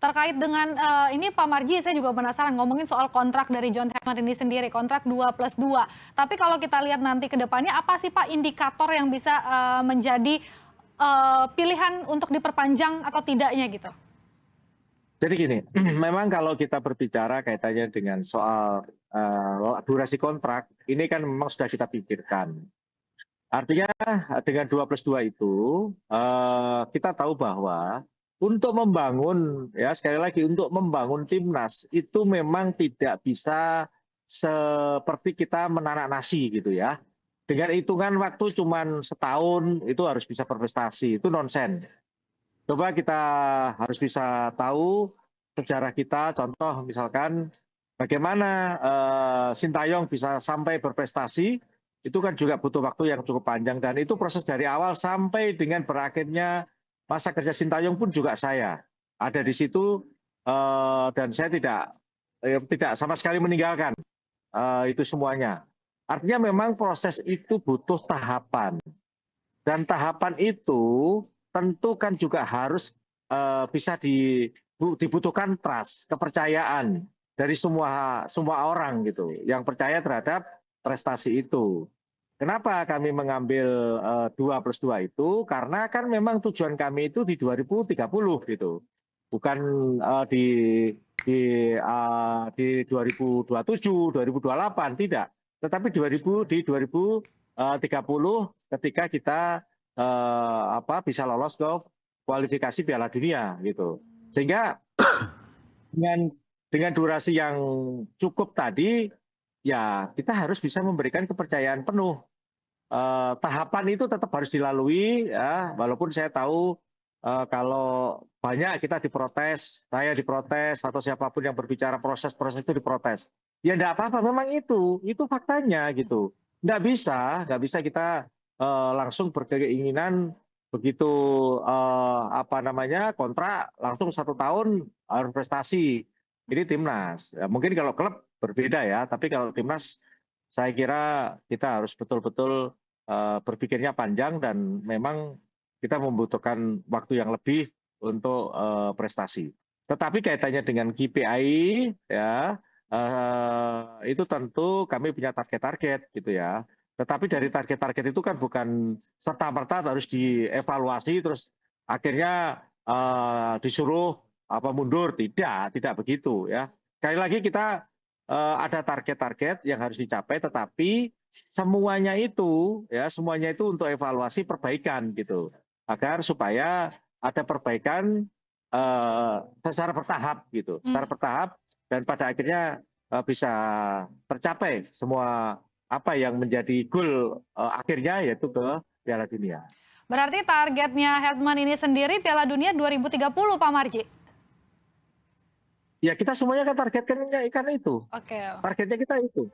Terkait dengan ini Pak Marji, saya juga penasaran ngomongin soal kontrak dari John Herdman ini sendiri, kontrak 2+2. Tapi kalau kita lihat nanti ke depannya, apa sih Pak indikator yang bisa menjadi pilihan untuk diperpanjang atau tidaknya gitu? Jadi gini, memang kalau kita berbicara kaitannya dengan soal durasi kontrak, ini kan memang sudah kita pikirkan. Artinya dengan 2+2 itu kita tahu bahwa untuk membangun, ya sekali lagi untuk membangun timnas itu memang tidak bisa seperti kita menanak nasi gitu ya. Dengan hitungan waktu cuma setahun itu harus bisa berprestasi, itu nonsen. Coba kita harus bisa tahu sejarah kita, contoh misalkan bagaimana Sintayong bisa sampai berprestasi, itu kan juga butuh waktu yang cukup panjang dan itu proses dari awal sampai dengan berakhirnya masa kerja Sintayong pun juga saya ada di situ dan saya tidak sama sekali meninggalkan itu semuanya. Artinya memang proses itu butuh tahapan dan tahapan itu tentu kan juga harus bisa dibutuhkan trust, kepercayaan dari semua orang gitu yang percaya terhadap prestasi itu. Kenapa kami mengambil 2+2 itu? Karena kan memang tujuan kami itu di 2030 gitu. Bukan di 2027, 2028 tidak. Tetapi di 2030 ketika kita bisa lolos ke kualifikasi Piala Dunia gitu. Sehingga dengan durasi yang cukup tadi, ya kita harus bisa memberikan kepercayaan penuh. Tahapan itu tetap harus dilalui, ya, walaupun saya tahu kalau banyak kita diprotes, saya diprotes, atau siapapun yang berbicara proses-proses itu diprotes. Ya enggak apa-apa, memang itu faktanya gitu. Nggak bisa kita langsung berkeinginan begitu kontrak langsung 1 tahun harus prestasi. Ini timnas. Ya, mungkin kalau klub berbeda ya, tapi kalau timnas saya kira kita harus betul-betul berpikirnya panjang dan memang kita membutuhkan waktu yang lebih untuk prestasi. Tetapi kaitannya dengan KPI ya itu tentu kami punya target-target gitu ya. Tetapi dari target-target itu kan bukan serta-merta harus dievaluasi terus akhirnya disuruh mundur, tidak begitu ya. Sekali lagi kita ada target-target yang harus dicapai, tetapi semuanya itu untuk evaluasi perbaikan gitu, agar supaya ada perbaikan secara bertahap gitu, secara bertahap dan pada akhirnya bisa tercapai semua apa yang menjadi goal akhirnya yaitu ke Piala Dunia. Berarti targetnya Herdman ini sendiri Piala Dunia 2030 Pak Marji? Ya kita semuanya kan targetkan itu. Oke. Targetnya kita itu.